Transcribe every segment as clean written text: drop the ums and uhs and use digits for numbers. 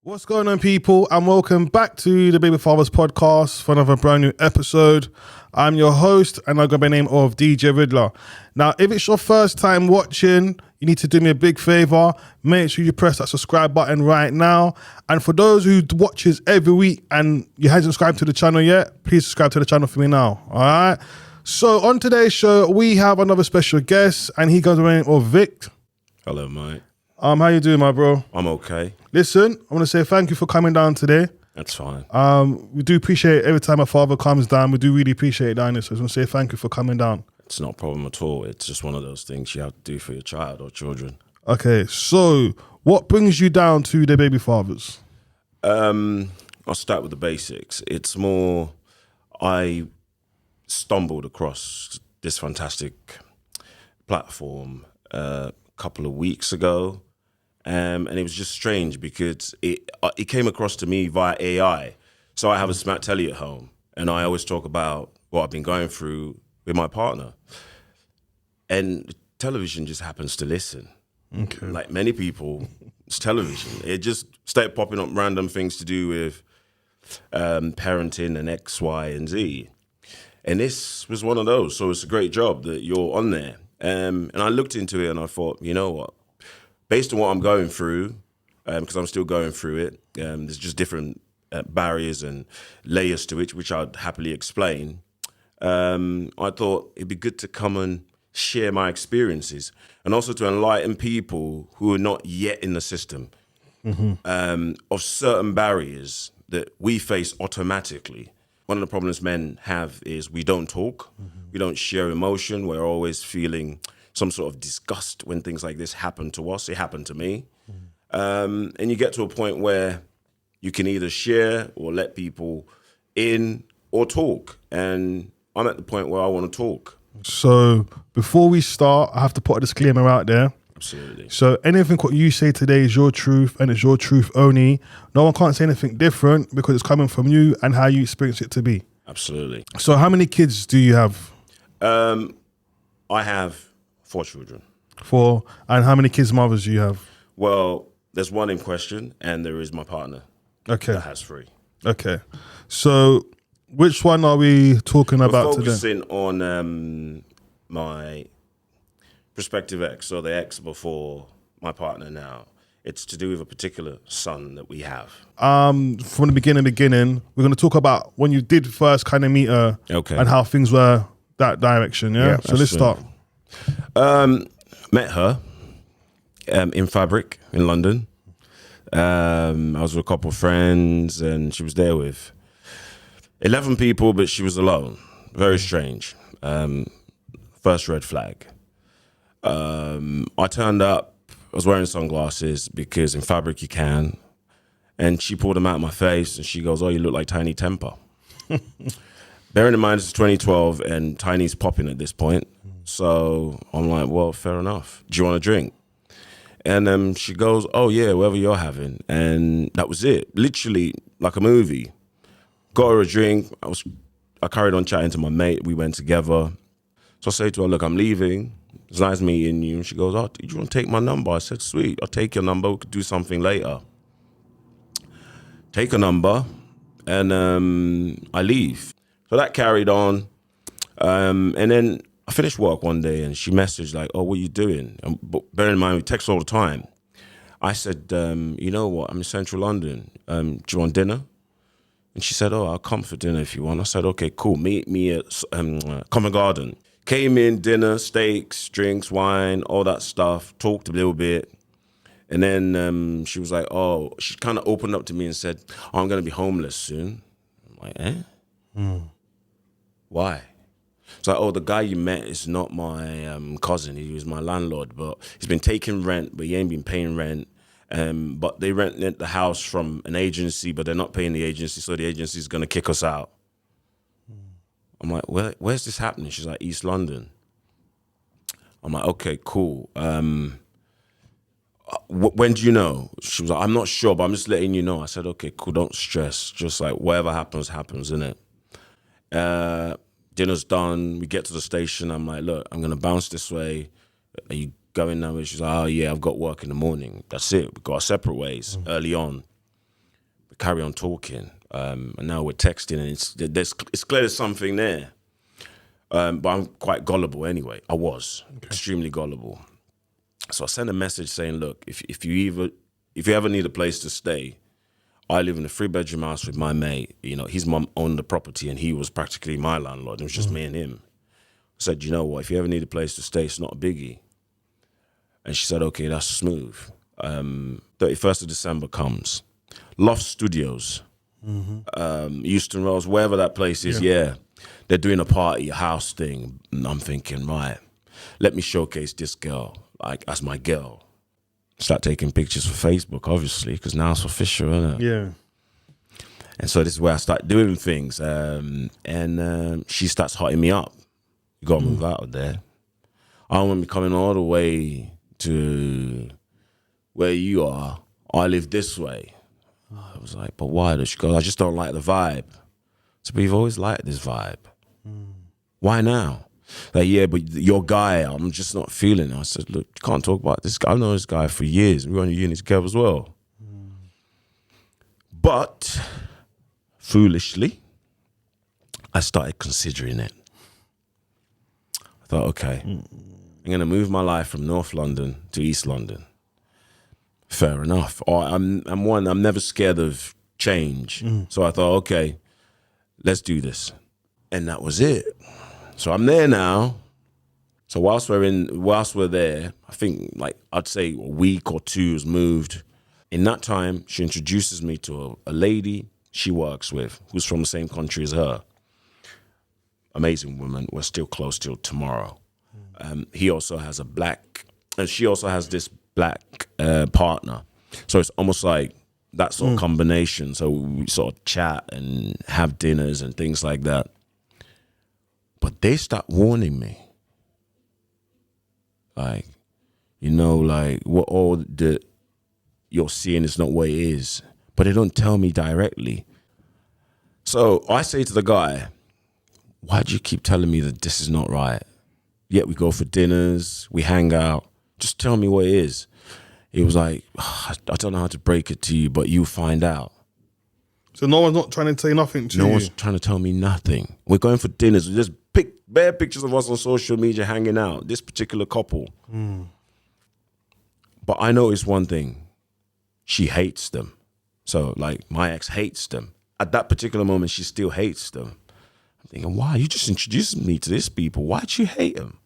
What's going on, people, and welcome back to the Baby Fathers podcast for another brand new episode. I'm your host, and I go by the name of DJ Ridler. Now, if it's your first time watching, you need to do me a big favor. Make sure you press that subscribe button right now. And for those who watches every week and you haven't subscribed to the channel yet, please subscribe to the channel for me now. All right. So on today's show, we have another special guest, and he goes by the name of Vic. Hello, mate. How you doing, my bro? I'm okay. Listen, I want to say thank you for coming down today. That's fine. We do appreciate every time my father comes down. We do really appreciate that. So I just want to say thank you for coming down. It's not a problem at all. It's just one of those things you have to do for your child or children. Okay, so what brings you down to the Baby Fathers? I'll start with the basics. It's more, I stumbled across this fantastic platform a couple of weeks ago. And it was just strange because it came across to me via AI. So I have a smart telly at home, and I always talk about what I've been going through with my partner. And television just happens to listen. Okay. Like many people, it's television. It just started popping up random things to do with parenting and X, Y, and Z. And this was one of those. So it's a great job that you're on there. And I looked into it and I thought, you know what? Based on what I'm going through, because I'm still going through it, there's just different barriers and layers to it, which I'd happily explain. I thought it'd be good to come and share my experiences and also to enlighten people who are not yet in the system of certain barriers that we face automatically. One of the problems men have is we don't talk, we don't share emotion, we're always feeling some sort of disgust when things like this happen to us. It happened to me. And you get to a point where you can either share or let people in or talk. And I'm at the point where I want to talk. So before we start, I have to put a disclaimer out there. Absolutely. So anything what you say today is your truth and it's your truth only. No one can't say anything different because it's coming from you and how you experience it to be. Absolutely. So how many kids do you have? I have 4 children. 4. And how many kids' mothers do you have? Well, there's one in question, and there is my partner. Okay. That has 3. Okay. So which one are we talking about today? Focusing on my prospective ex, so the ex before my partner now. It's to do with a particular son that we have. From the beginning, we're going to talk about when you did first kind of meet her and how things were that direction, yeah? So let's start. Met her in Fabric in London. I was with a couple of friends and she was there with 11 people, but she was alone. Very strange. First red flag. I turned up, I was wearing sunglasses because in Fabric you can. And she pulled them out of my face and she goes, "Oh, you look like Tiny Temper." Bearing in mind it's 2012 and Tiny's popping at this point. So I'm like, well, fair enough. Do you want a drink? And she goes, "Oh yeah, whatever you're having." And that was it. Literally like a movie. Got her a drink. I carried on chatting to my mate. We went together. So I say to her, "Look, I'm leaving. It's nice meeting you." And she goes, "Oh, do you want to take my number?" I said, "Sweet, I'll take your number. We could do something later." Take a number and I leave. So that carried on. And then I finished work one day and she messaged like, "Oh, what are you doing?" But bear in mind, we text all the time. I said, "You know what? I'm in central London. Do you want dinner?" And she said, "Oh, I'll come for dinner if you want." I said, "Okay, cool. Meet me at Covent Garden." Came in, dinner, steaks, drinks, wine, all that stuff. Talked a little bit. And then she was like, "Oh," she kind of opened up to me and said, "Oh, I'm going to be homeless soon." I'm like, "Eh? Why?" It's like, "Oh, the guy you met is not my cousin. He was my landlord, but he's been taking rent, but he ain't been paying rent. But they rent the house from an agency, but they're not paying the agency, so the agency is going to kick us out." I'm like, where's this happening? She's like, East London. I'm like, okay, cool. When do you know? She was like, "I'm not sure, but I'm just letting you know." I said, okay, cool, don't stress. Just like whatever happens, innit? Dinner's done. We get to the station. I'm like, "Look, I'm going to bounce this way. Are you going that way?" She's like, "Oh, yeah, I've got work in the morning." That's it. We got our separate ways early on. carry on talking. And now we're texting, and it's clear there's something there. But I'm quite gullible anyway. I was extremely gullible. So I sent a message saying, look, if you ever need a place to stay, I live in a 3-bedroom house with my mate. You know, his mum owned the property, and he was practically my landlord. It was just me and him. I said, you know what, if you ever need a place to stay, it's not a biggie. And she said, okay, that's smooth. 31st of December comes. Loft Studios, Euston Road, wherever that place is, they're doing a party, a house thing. And I'm thinking, right, let me showcase this girl, like, as my girl. Start taking pictures for Facebook, obviously, because now it's official, isn't it? Yeah. And so this is where I start doing things. She starts hotting me up. You got to move out of there. I don't want me coming all the way to where you are. I live this way. I was like, but why? She goes, I just don't like the vibe. So, but you've always liked this vibe. Why now? Like, yeah, but your guy, I'm just not feeling it. I said, look, you can't talk about this guy. I've known this guy for years. We were on a unit together as well. But, foolishly, I started considering it. I thought, okay, I'm going to move my life from North London to East London. Fair enough. Or I'm never scared of change. So I thought, okay, let's do this. And that was it. So I'm there now. So whilst we're there, I think, like, I'd say a week or two has moved. In that time, she introduces me to a lady she works with, who's from the same country as her. Amazing woman. We're still close till tomorrow. He also has she also has this black partner. So it's almost like that sort of combination. So we sort of chat and have dinners and things like that. But they start warning me. Like, you know, like, what all that you're seeing is not what it is. But they don't tell me directly. So I say to the guy, why do you keep telling me that this is not right? Yet we go for dinners, we hang out. Just tell me what it is. He was like, I don't know how to break it to you, but you'll find out. So no one's not trying to say nothing to you? No one's trying to tell me nothing. We're going for dinners. We just pick bare pictures of us on social media hanging out, this particular couple. But I noticed one thing. She hates them. So, like, my ex hates them. At that particular moment, she still hates them. I'm thinking, why? You just introduced me to these people. Why'd you hate them?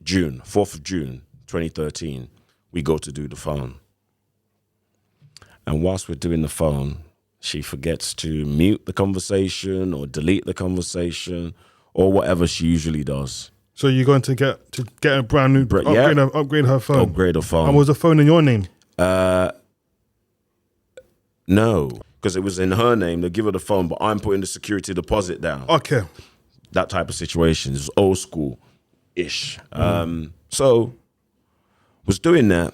4th of June, 2013, we go to do the phone. And whilst we're doing the phone, she forgets to mute the conversation or delete the conversation or whatever she usually does. So you're going to get a brand new, upgrade her phone? Upgrade her phone. And was the phone in your name? No, because it was in her name. They give her the phone, but I'm putting the security deposit down. Okay. That type of situation. It was old school-ish. So was doing that,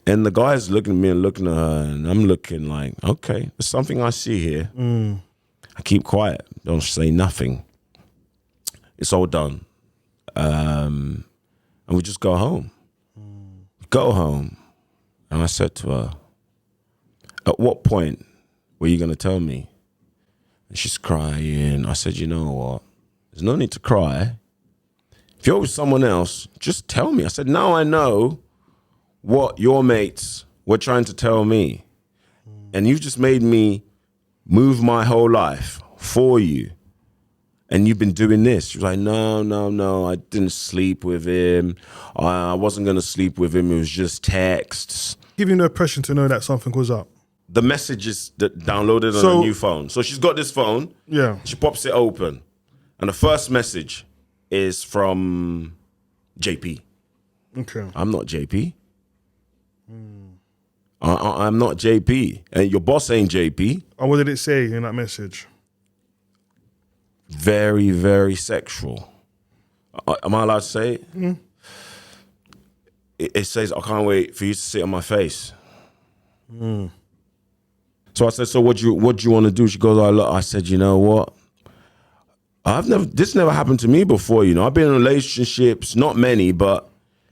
and the guy's looking at me and looking at her, and I'm looking like, okay, there's something I see here. I keep quiet, don't say nothing. It's all done. And we just go home. We go home, and I said to her, at what point were you going to tell me? And she's crying. I said, you know what? There's no need to cry. If you're with someone else, just tell me. I said, now I know what your mates were trying to tell me. And you've just made me move my whole life for you. And you've been doing this. She was like, no, I didn't sleep with him. I wasn't going to sleep with him. It was just texts. Give you no pressure to know that something was up. The messages that downloaded on a new phone. So she's got this phone. Yeah. She pops it open. And the first message is from JP. Okay. I'm not JP. I'm not JP. And your boss ain't JP. And what did it say in that message? Very, very sexual. Am I allowed to say it? It says, I can't wait for you to sit on my face. So I said, so what do you want to do? She goes, I said, you know what? This never happened to me before, you know. I've been in relationships, not many, but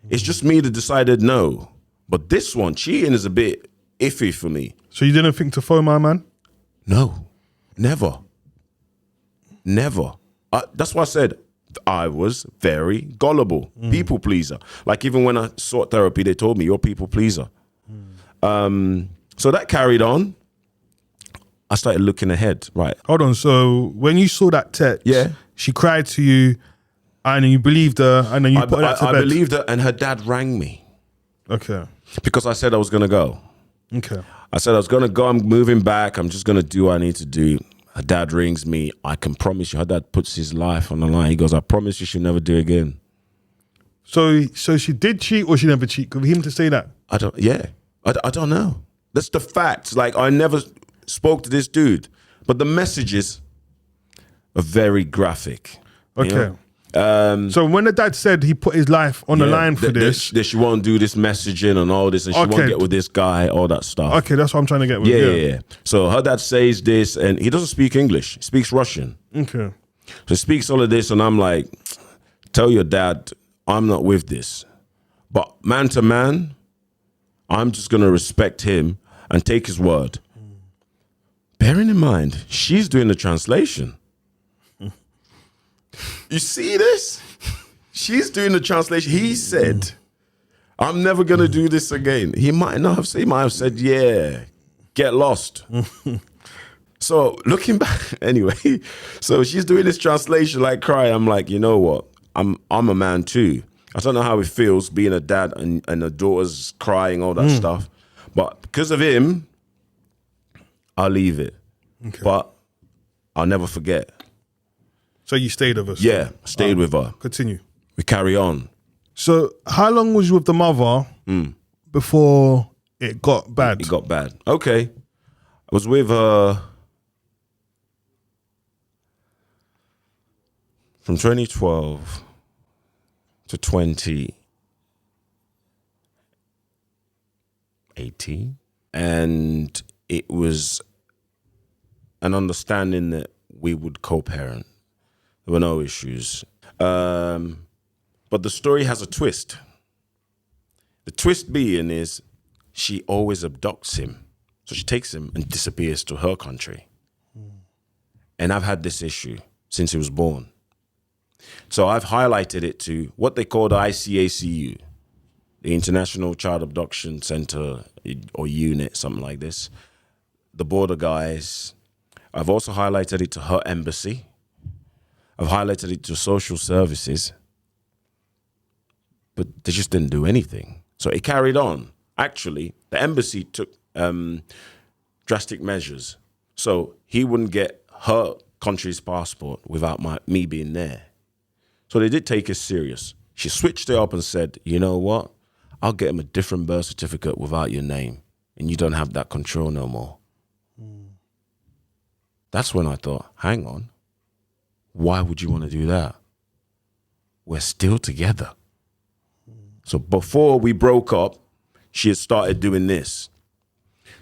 it's just me that decided no. But this one, cheating is a bit iffy for me. So you didn't think to phone my man? No, never. Never. That's why I said I was very gullible, people pleaser. Like even when I sought therapy, they told me you're a people pleaser. So that carried on. I started looking ahead. Right. Hold on. So when you saw that text, Yeah. she cried to you, and you believed her, and then you put her to I bed. believed her, and her dad rang me Okay. because I said I was going to go. Okay. I said I was going to go. I'm moving back. I'm just going to do what I need to do. Her dad rings me. I can promise you. Her dad puts his life on the line. He goes, I promise you she'll never do it again. So she did cheat or she never cheat? For him to say that? I don't know. That's the facts. Like, I never spoke to this dude, but the messages are very graphic. Okay. So when the dad said he put his life on the line for this, that she won't do this messaging and all this, and she won't get with this guy, all that stuff. Okay, that's what I'm trying to get with. Yeah. So her dad says this, and he doesn't speak English. He speaks Russian. Okay. So he speaks all of this, and I'm like, tell your dad I'm not with this. But man to man, I'm just going to respect him and take his word. Bearing in mind, she's doing the translation. You see this? She's doing the translation. He said, I'm never going to do this again. He might have said, yeah, get lost. So looking back, anyway, so she's doing this translation like cry. I'm like, you know what? I'm a man too. I don't know how it feels being a dad and the daughter's crying, all that stuff. But because of him, I'll leave it. Okay. But I'll never forget. So you stayed with us? Yeah, stayed with her. Continue. We carry on. So how long was you with the mother before it got bad? It got bad. Okay. I was with her from 2012 to 2018. And it was an understanding that we would co-parent. There were no issues. But the story has a twist. The twist being is she always abducts him. So she takes him and disappears to her country. And I've had this issue since he was born. So I've highlighted it to what they call the ICACU, the International Child Abduction Center or Unit, something like this. The border guys. I've also highlighted it to her embassy. I've highlighted it to social services. But they just didn't do anything. So it carried on. Actually, the embassy took drastic measures. So he wouldn't get her country's passport without me being there. So they did take it serious. She switched it up and said, you know what? I'll get him a different birth certificate without your name. And you don't have that control no more. That's when I thought, hang on. Why would you want to do that? We're still together. So before we broke up, she had started doing this.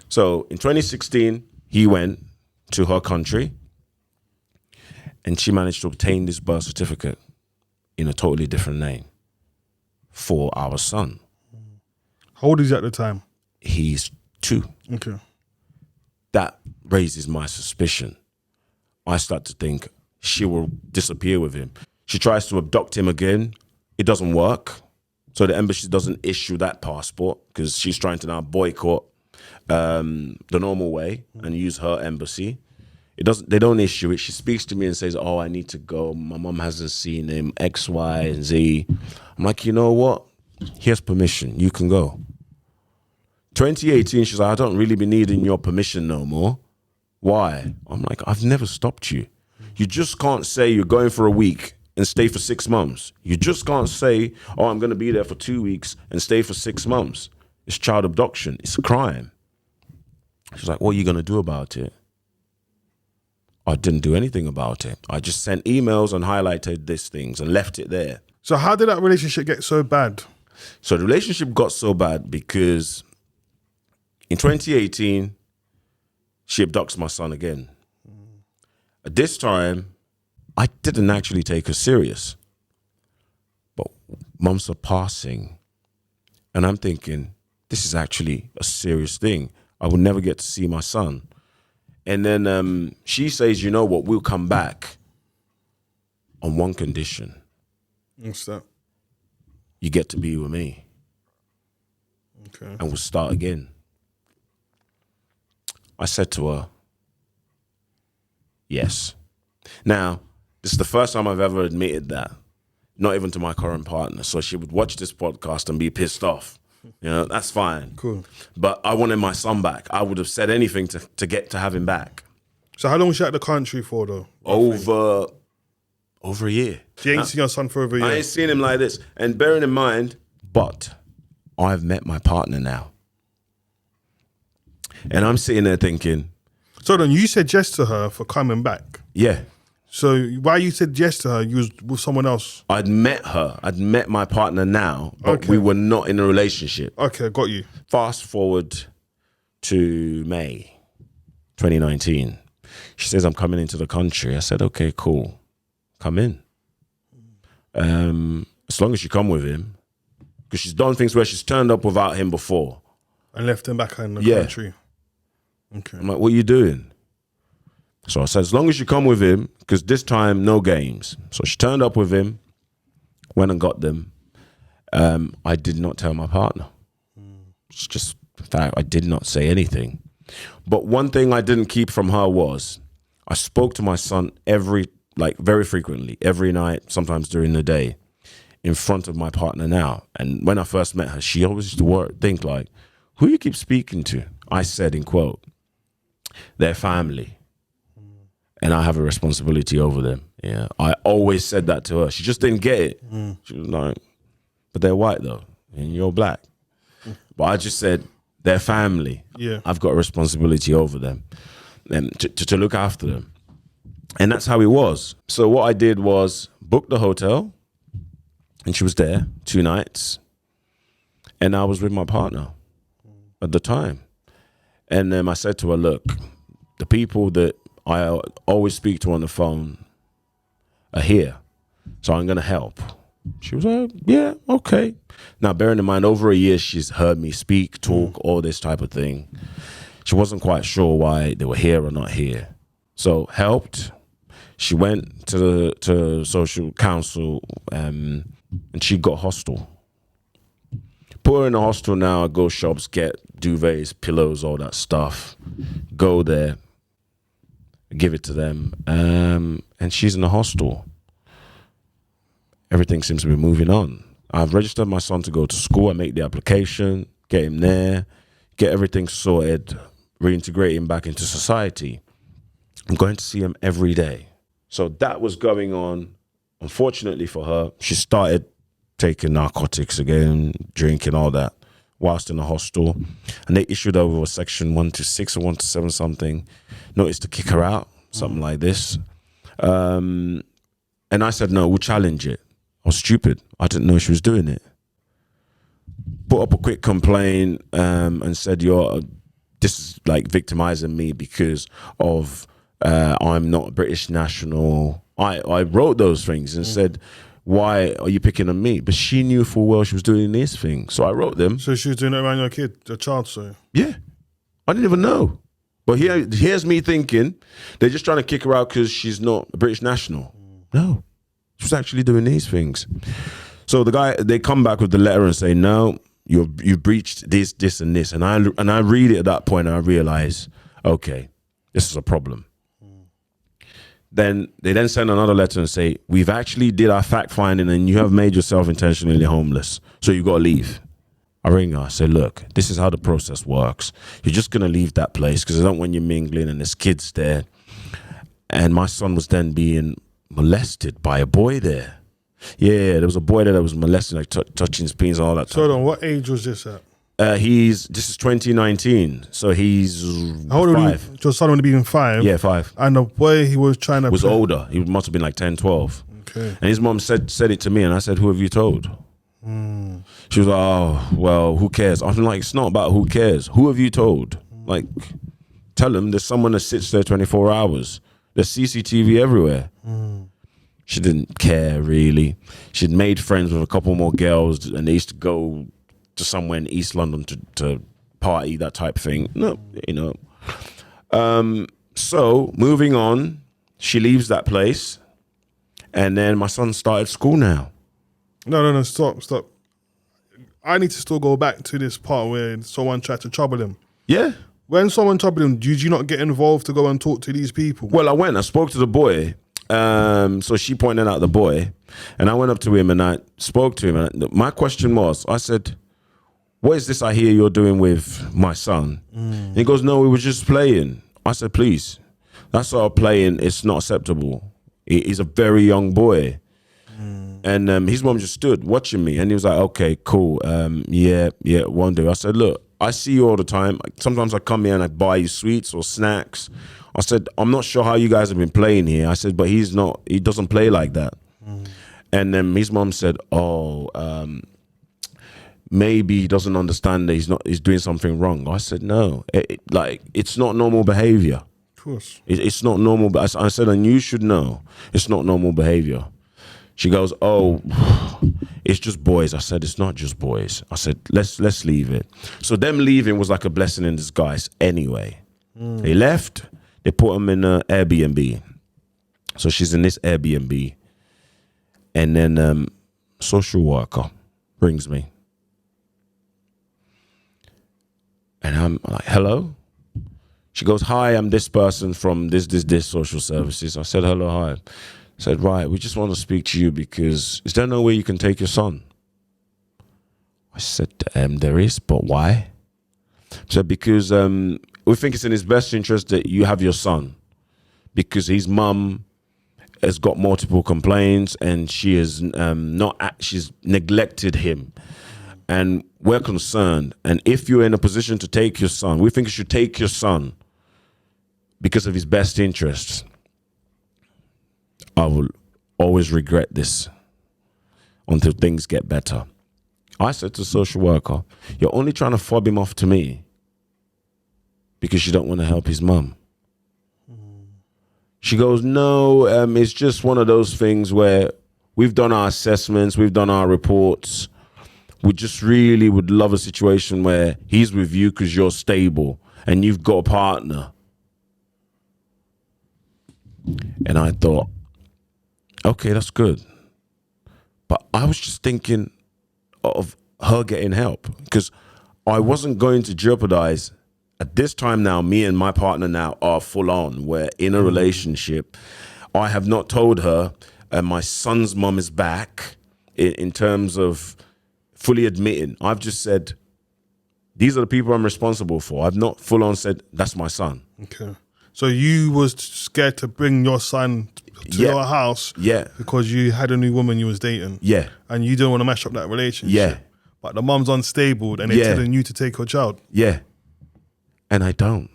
So in 2016, he went to her country and she managed to obtain this birth certificate in a totally different name for our son. How old is he at the time? He's 2. Okay. That raises my suspicion. I start to think she will disappear with him. She tries to abduct him again. It doesn't work. So the embassy doesn't issue that passport because she's trying to now boycott the normal way and use her embassy. They don't issue it. She speaks to me and says, oh, I need to go. My mom hasn't seen him, X, Y, and Z. I'm like, you know what? Here's permission. You can go. 2018, she's like, I don't really be needing your permission no more. Why? I'm like, I've never stopped you. You just can't say you're going for a week and stay for 6 months. You just can't say, oh, I'm going to be there for 2 weeks and stay for 6 months. It's child abduction. It's a crime. She's like, what are you going to do about it? I didn't do anything about it. I just sent emails and highlighted these things and left it there. So how did that relationship get so bad? So the relationship got so bad because in 2018, she abducts my son again. At this time, I didn't actually take her serious. But months are passing, and I'm thinking, this is actually a serious thing. I will never get to see my son. And then she says, you know what, we'll come back on one condition. What's that? You get to be with me. Okay. And we'll start again. I said to her, yes. Now, this is the first time I've ever admitted that, not even to my current partner. So she would watch this podcast and be pissed off. You know, that's fine. Cool. But I wanted my son back. I would have said anything to get to have him back. So how long was she at the country for, though? Over a year. So you ain't seen your son for over a year? I ain't seen him like this. And bearing in mind, but I've met my partner now. And I'm sitting there thinking... So then you said yes to her for coming back? Yeah. So why you said yes to her? You was with someone else? I'd met her. I'd met my partner now, but we were not in a relationship. Okay, got you. Fast forward to May 2019. She says, I'm coming into the country. I said, okay, cool. Come in. As long as you come with him. Because she's done things where she's turned up without him before. And left him back in the country. Okay. I'm like, what are you doing? So I said, as long as you come with him, because this time, no games. So she turned up with him, went and got them. I did not tell my partner. It's just the fact, I did not say anything. But one thing I didn't keep from her was, I spoke to my son very frequently, every night, sometimes during the day, in front of my partner now. And when I first met her, she always used to think like, who you keep speaking to? I said, in quote, their family. And I have a responsibility over them. Yeah, I always said that to her. She just didn't get it. She was like, but they're white though, and you're black. But I just said, their family. Yeah, I've got a responsibility over them and to look after them. And that's how it was. So what I did was book the hotel, and she was there 2 nights. And I was with my partner at the time. And I said to her, look, the people that I always speak to on the phone are here, so I'm going to help. She was like, yeah, okay. Now, bearing in mind, over a year, she's heard me speak, talk, all this type of thing. She wasn't quite sure why they were here or not here. So helped. She went to social council and she got hostel. Put her in a hostel now, I go shops, get duvets, pillows, all that stuff. Go there. Give it to them, and she's in the hostel. Everything seems to be moving on. I've registered my son to go to school. I make the application, get him there, get everything sorted, reintegrate him back into society. I'm going to see him every day. So that was going on. Unfortunately for her, she started taking narcotics again, drinking, all that, whilst in the hostel. And they issued over section 126 or 127 something, notice to kick her out, something like this. And I said, no, we'll challenge it. I was stupid. I didn't know she was doing it. Put up a quick complaint and said, this is like victimizing me because of I'm not a British national. I wrote those things and said, why are you picking on me? But she knew full well she was doing these things. So I wrote them. So she was doing it around your kid, your child, so? Yeah. I didn't even know. But here's me thinking, they're just trying to kick her out because she's not a British national. No. She was actually doing these things. So they come back with the letter and say, no, you've breached this, this, and this. And I read it at that point and I realize, okay, this is a problem. Then they send another letter and say, we've actually did our fact finding and you have made yourself intentionally homeless. So you got to leave. I ring her, I say, look, this is how the process works. You're just going to leave that place because I don't want you mingling and there's kids there. And my son was then being molested by a boy there. Yeah, there was a boy there that was molesting, like touching his penis and all that. So hold on, what age was this at? This is 2019, so he's how old 5. Your son would be in 5? Yeah, 5. And the boy he was trying to... Was older. He must have been like 10, 12. Okay. And his mom said it to me, and I said, who have you told? She was like, oh, well, who cares? I'm like, it's not about who cares. Who have you told? Like, tell him there's someone that sits there 24 hours. There's CCTV everywhere. She didn't care, really. She'd made friends with a couple more girls, and they used to go to somewhere in East London to party, that type of thing. No, you know. So moving on, she leaves that place, and then my son started school now. No, stop. I need to still go back to this part where someone tried to trouble him. Yeah. When someone troubled him, did you not get involved to go and talk to these people? Well, I spoke to the boy. So she pointed out the boy, and I went up to him and I spoke to him. And my question was, I said, what is this I hear you're doing with my son? And he goes, no, we were just playing. I said, please, that sort of playing is not acceptable. He's a very young boy. And his mom just stood watching me, and he was like, okay, cool. Yeah, one day. I said, look, I see you all the time. Sometimes I come here and I buy you sweets or snacks. I said, I'm not sure how you guys have been playing here. I said, but he doesn't play like that. And then his mom said, maybe he doesn't understand that he's doing something wrong. I said, no, it's not normal behavior. Of course. It's not normal. But I said, and you should know, it's not normal behavior. She goes, oh, it's just boys. I said, it's not just boys. I said, let's leave it. So them leaving was like a blessing in disguise anyway. They left. They put him in an Airbnb. So she's in this Airbnb. And then social worker brings me. And I'm like, hello? She goes, hi, I'm this person from this social services. I said, hello, hi. I said, right, we just want to speak to you because is there no way you can take your son? I said, there is, but why? She said, because we think it's in his best interest that you have your son because his mum has got multiple complaints and she has she's neglected him. And we're concerned. And if you're in a position to take your son, we think you should take your son because of his best interests. I will always regret this until things get better. I said to the social worker, you're only trying to fob him off to me because you don't want to help his mum. She goes, no, it's just one of those things where we've done our assessments, we've done our reports. We just really would love a situation where he's with you because you're stable and you've got a partner. And I thought, okay, that's good. But I was just thinking of her getting help because I wasn't going to jeopardize. At this time now, me and my partner now are full on. We're in a relationship. I have not told her my son's mum is back in terms of fully admitting. I've just said, these are the people I'm responsible for. I've not full on said, that's my son. Okay. So you was scared to bring your son to your house because you had a new woman you was dating. Yeah. And you didn't want to mash up that relationship. Yeah. But the mum's unstable and they're telling you to take her child. Yeah. And I don't.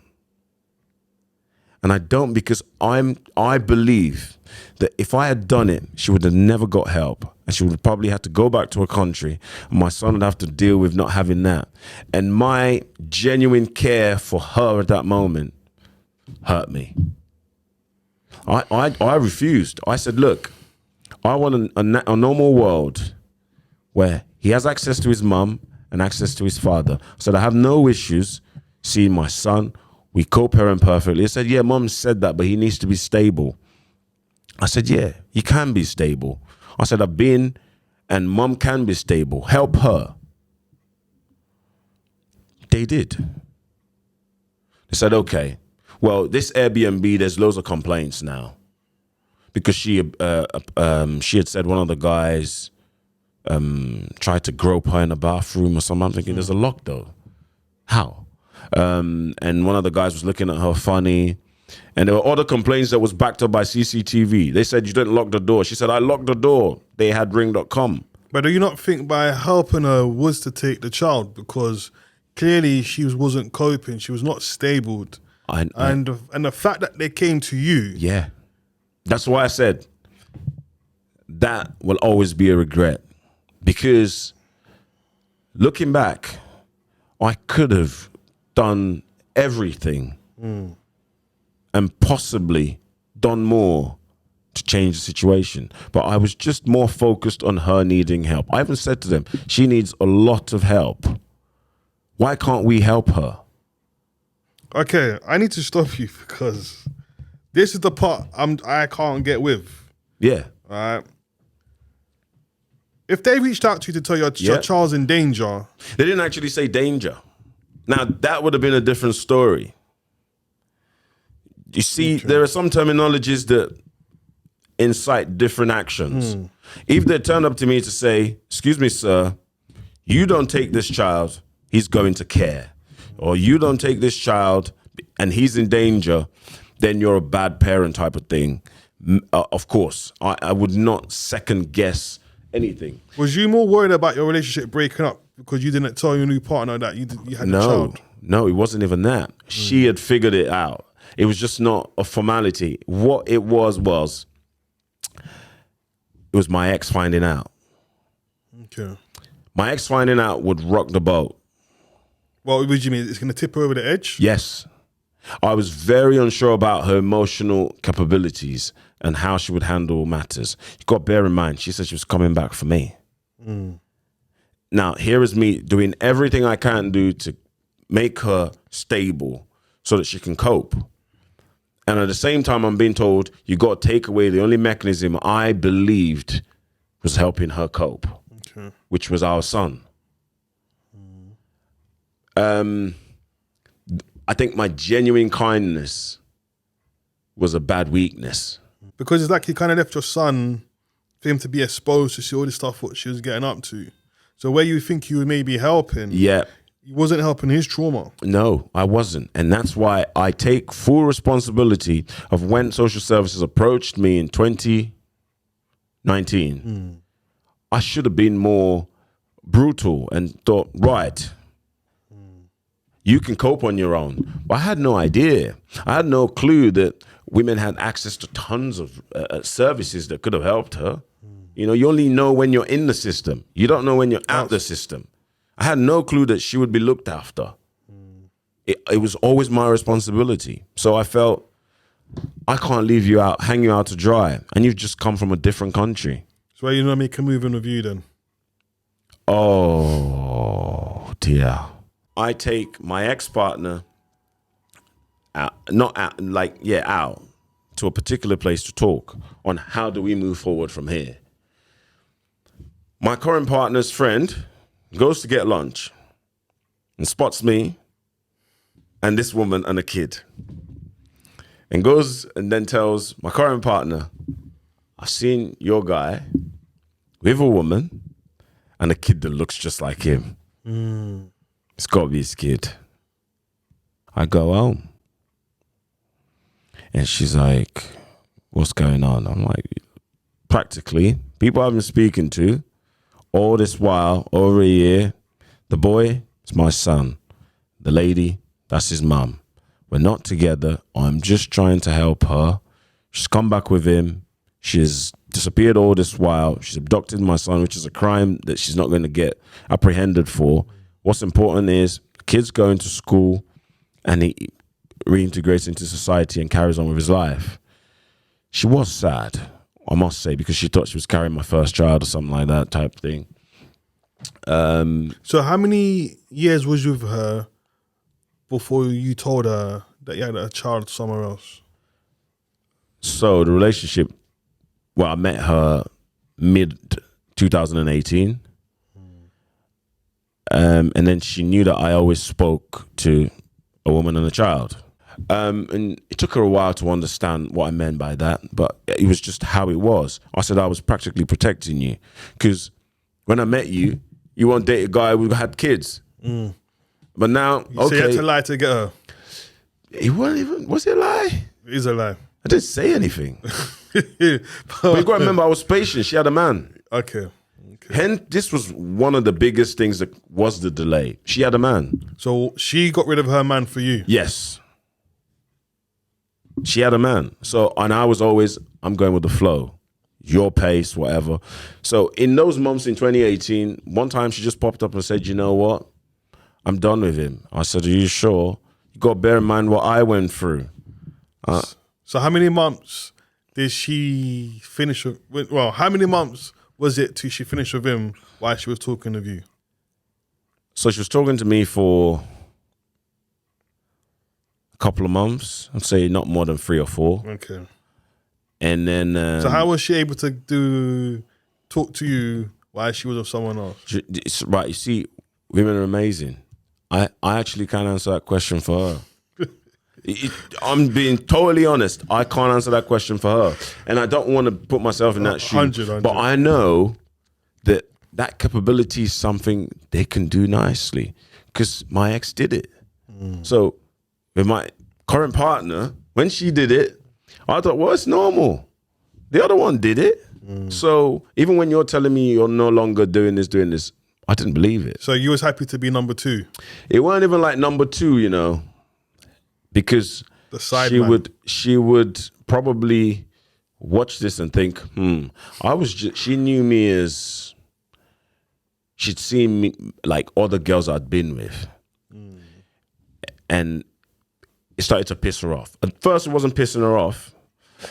And I don't because I believe that if I had done it, she would have never got help. And she would have probably had to go back to her country. And my son would have to deal with not having that. And my genuine care for her at that moment hurt me. I refused. I said, look, I want a normal world where he has access to his mum and access to his father. I said, I have no issues seeing my son. We co-parent perfectly. He said, yeah, mum said that, but he needs to be stable. I said, yeah, he can be stable. I said, I've been, and mum can be stable. Help her. They did. They said, okay. Well, this Airbnb, there's loads of complaints now because she had said one of the guys tried to grope her in the bathroom or something. I'm thinking, there's a lock though. How? And one of the guys was looking at her funny. And there were other complaints that was backed up by CCTV. They said, you didn't lock the door. She said, I locked the door. They had ring.com. But do you not think by helping her was to take the child because clearly she wasn't coping. She was not stable. And the fact that they came to you. Yeah. That's why I said that will always be a regret. Because looking back, I could have done everything and possibly done more to change the situation. But I was just more focused on her needing help. I even said to them, she needs a lot of help. Why can't we help her? Okay, I need to stop you because This is the part I can't get with. Yeah. All right. If they reached out to you to tell your child's in danger. They didn't actually say danger. Now, that would have been a different story. You see, there are some terminologies that incite different actions. If they turn up to me to say, excuse me, sir, you don't take this child, he's going to care. Or you don't take this child and he's in danger, then you're a bad parent type of thing. Of course, I would not second guess anything. Was you more worried about your relationship breaking up because you didn't tell your new partner that you had a child? No, it wasn't even that. She had figured it out. It was just not a formality. What it was my ex finding out. Okay. My ex finding out would rock the boat. What would you mean? It's going to tip her over the edge? Yes. I was very unsure about her emotional capabilities and how she would handle matters. You got to bear in mind, she said she was coming back for me. Now, here is me doing everything I can do to make her stable so that she can cope. And at the same time, I'm being told, you got to take away the only mechanism I believed was helping her cope, which was our son. I think my genuine kindness was a bad weakness. Because it's like you kind of left your son for him to be exposed to see all this stuff what she was getting up to. So where you think you were maybe helping, Yeah. you wasn't helping his trauma. No, I wasn't. And that's why I take full responsibility of when social services approached me in 2019. I should have been more brutal and thought, right, you can cope on your own. But I had no idea. I had no clue that women had access to tons of services that could have helped her. You know, you only know when you're in the system. You don't know when you're out the system. I had no clue that she would be looked after. It was always my responsibility. So I felt, I can't leave you out, hang you out to dry. And you've just come from a different country. So why you not make a move in with you then? Oh, dear. I take my ex-partner out to a particular place to talk on how do we move forward from here. My current partner's friend goes to get lunch and spots me and this woman and a kid and goes and then tells my current partner, I've seen your guy with a woman and a kid that looks just like him. It's got to be his kid. I go home. And she's like, what's going on? I'm like, practically, people I've been speaking to all this while, over a year, the boy is my son. The lady, that's his mum. We're not together. I'm just trying to help her. She's come back with him. She's disappeared all this while. She's abducted my son, which is a crime that she's not going to get apprehended for. What's important is the kid's going to school and he reintegrates into society and carries on with his life. She was sad, I must say, because she thought she was carrying my first child or something like that type of thing. So how many years was you with her before you told her that you had a child somewhere else? So the relationship, well, I met her mid-2018. And then she knew that I always spoke to a woman and a child. And it took her a while to understand what I meant by that, but it was just how it was. I said I was practically protecting you because when I met you, you won't date a guy who had kids. But now, okay. So you had to lie to get her? It wasn't even, was it a lie? It is a lie. I didn't say anything. But you got to remember, I was patient. She had a man. Okay. Hence, this was one of the biggest things that was the delay. She had a man. So she got rid of her man for you? Yes. She had a man. So, and I was always, I'm going with the flow. Your pace, whatever. So in those months in 2018, one time she just popped up and said, you know what? I'm done with him. I said, are you sure? You got to bear in mind what I went through. So how many months did she finish with, well, how many months was it till she finished with him while she was talking with you? So she was talking to me for, a couple of months. I'd say not more than 3 or 4. Okay. And then So how was she able to talk to you while she was with someone else? Right, you see, women are amazing. I actually can't answer that question for her. I'm being totally honest. I can't answer that question for her. And I don't want to put myself in that shoe. 100. But I know that capability is something they can do nicely. Because my ex did it. So with my current partner, when she did it, I thought, well, it's normal. The other one did it. So even when you're telling me you're no longer doing this, I didn't believe it. So you was happy to be number 2? It weren't even like number 2, you know, because The side she man. she would probably watch this and think, she knew me as, she'd seen me like other girls I'd been with. And it started to piss her off. At first, it wasn't pissing her off.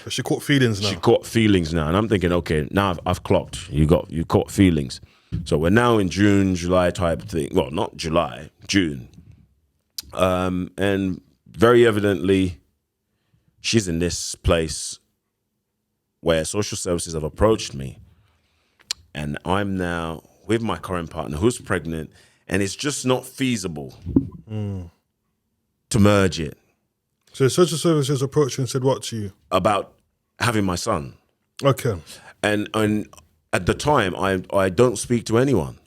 But she caught feelings now. She caught feelings now. And I'm thinking, okay, now I've clocked. You caught feelings. So we're now in June, July type thing. Well, not July, June. And very evidently, she's in this place where social services have approached me. And I'm now with my current partner who's pregnant. And it's just not feasible to merge it. So social services approached you and said what to you? About having my son. Okay. And at the time, I don't speak to anyone.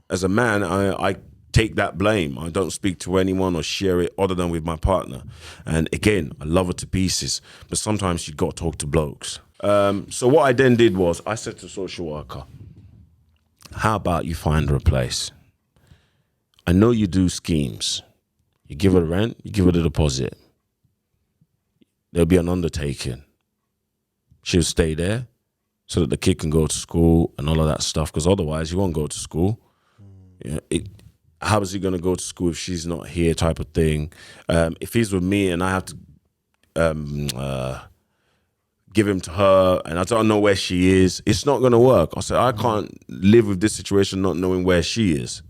As a man, I take that blame. I don't speak to anyone or share it other than with my partner. And again, I love her to pieces, but sometimes you got to talk to blokes. So what I then did was I said to social worker, how about you find her a place? I know you do schemes. You give her rent, you give her the deposit. There'll be an undertaking. She'll stay there so that the kid can go to school and all of that stuff, because otherwise he won't go to school. Yeah, how is he going to go to school if she's not here type of thing? If he's with me and I have to give him to her and I don't know where she is, it's not going to work. I said, I can't live with this situation not knowing where she is.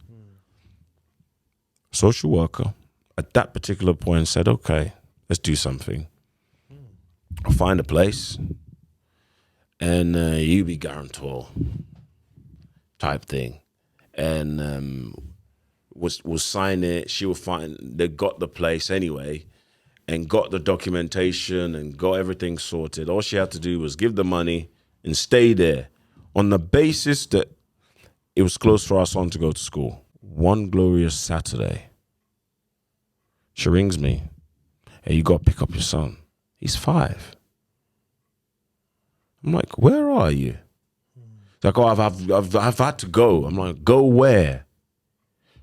Social worker at that particular point said, okay, let's do something. I'll find a place and you be guarantor type thing. And we'll sign it. She will find, they got the place anyway and got the documentation and got everything sorted. All she had to do was give the money and stay there on the basis that it was close for our son to go to school. One glorious Saturday, she rings me. Hey, you got to pick up your son. He's 5. I'm like, where are you? She's like, oh, I've had to go. I'm like, go where?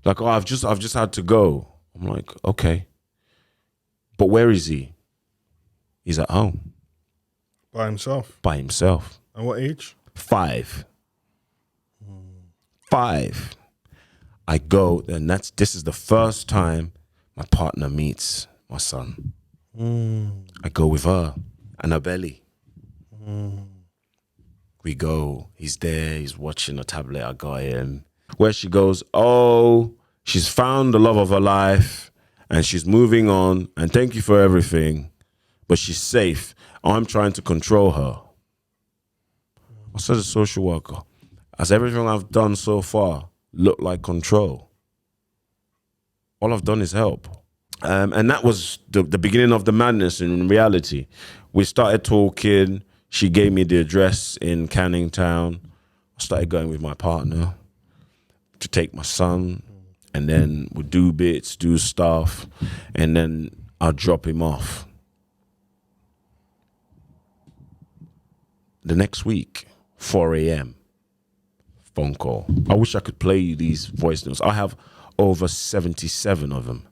Like, oh, I've just had to go. I'm like, okay. But where is he? He's at home. By himself? By himself. And what age? 5. 5. I go, and this is the first time my partner meets my son. I go with her and her belly. We go, he's there, he's watching a tablet I got him. Where she goes, oh, she's found the love of her life and she's moving on and thank you for everything, but she's safe. I'm trying to control her. I said, a social worker, has everything I've done so far looked like control? All I've done is help. And that was the beginning of the madness in reality. We started talking. She gave me the address in Canning Town. I started going with my partner to take my son. And then we'd do bits, do stuff. And then I'd drop him off. The next week, 4 a.m., phone call. I wish I could play you these voice notes. I have over 77 of them.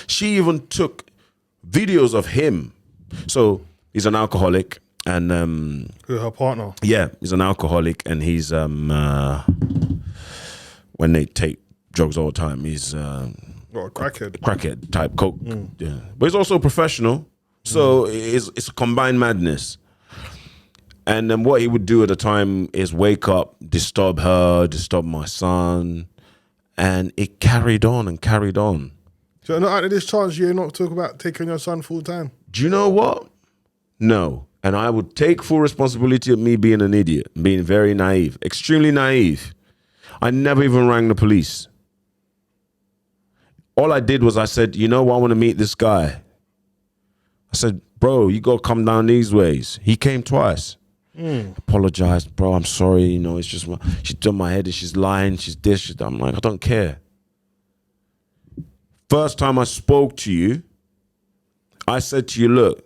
She even took videos of him. So he's an alcoholic and Her partner? yeah, he's an alcoholic and he's when they take drugs all the time, he's What, a crackhead? crackhead type coke. Yeah. But he's also a professional. So it's a combined madness. And then what he would do at the time is wake up, disturb her, disturb my son. And it carried on and carried on. So not out of this chance, you're not talking about taking your son full time. Do you know what? No. And I would take full responsibility of me being an idiot, being very naive, extremely naive. I never even rang the police. All I did was I said, you know what, I want to meet this guy. I said, bro, you got to come down these ways. He came twice. Apologized, bro, I'm sorry, you know, it's just, she's done my head and she's lying, she's this, she's that. I'm like, I don't care. First time I spoke to you, I said to you, look,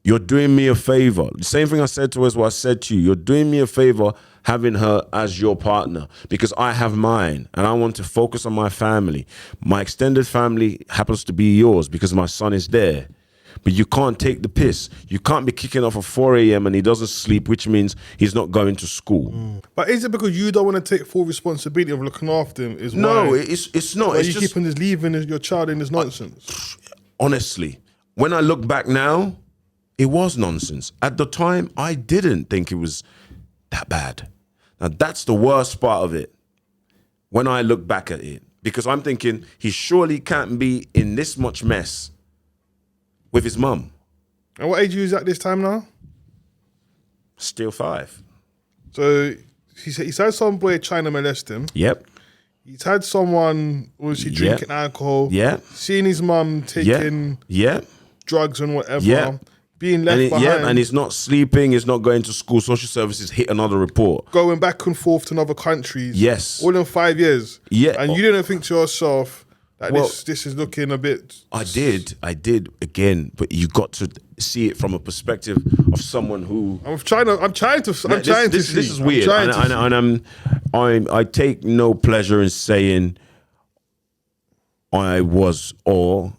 you're doing me a favor. The same thing I said to her is what I said to you. You're doing me a favor having her as your partner because I have mine and I want to focus on my family. My extended family happens to be yours because my son is there. But you can't take the piss. You can't be kicking off at 4 a.m. and he doesn't sleep, which means he's not going to school. But is it because you don't want to take full responsibility of looking after him? No, it's not. Why It's you just, keeping leaving your child in this nonsense? honestly, when I look back now, it was nonsense. At the time, I didn't think it was that bad. Now, that's the worst part of it when I look back at it. Because I'm thinking, he surely can't be in this much mess with his mum. And what age are you at this time now? Still 5. So he's had some boy trying to molest him. Yep. He's had someone, was he drinking alcohol? Yeah. Seeing his mum taking drugs and whatever. Yeah. Being left behind. Yeah, and he's not sleeping, he's not going to school. Social services hit another report. Going back and forth to other countries. Yes. All in 5 years. Yeah. And you didn't think to yourself that this is looking a bit... I did again, but you got to see it from a perspective of someone who... I'm trying to see. This is weird. I take no pleasure in saying I was, or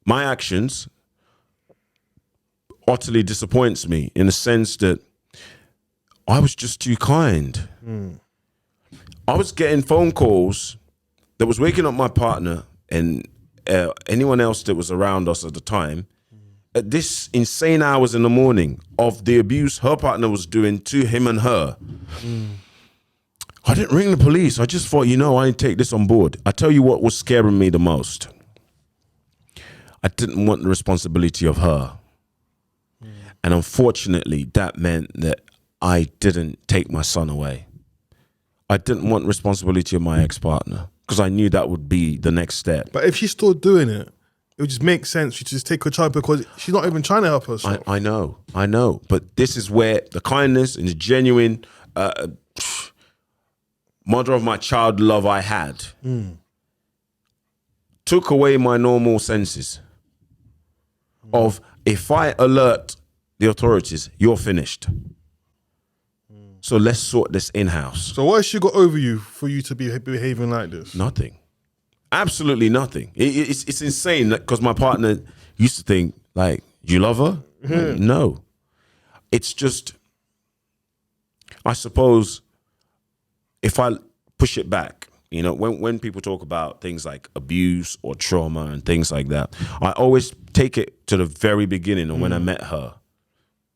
my actions utterly disappoints me in the sense that I was just too kind. I was getting phone calls that was waking up my partner and anyone else that was around us at the time at this insane hours in the morning of the abuse her partner was doing to him and her. I didn't ring the police. I just thought, I didn't take this on board. I tell you what was scaring me the most. I didn't want the responsibility of her. And unfortunately, that meant that I didn't take my son away. I didn't want responsibility of my ex-partner because I knew that would be the next step. But if she's still doing it, it would just make sense to just take her child because she's not even trying to help herself. I know. But this is where the kindness and the genuine mother of my child love I had took away my normal senses of if I alert the authorities, you're finished. So let's sort this in-house. So what has she got over you for you to be behaving like this? Nothing. Absolutely nothing. It's insane because my partner used to think, like, you love her? No. It's just, I suppose, if I push it back, when people talk about things like abuse or trauma and things like that, I always take it to the very beginning of when I met her.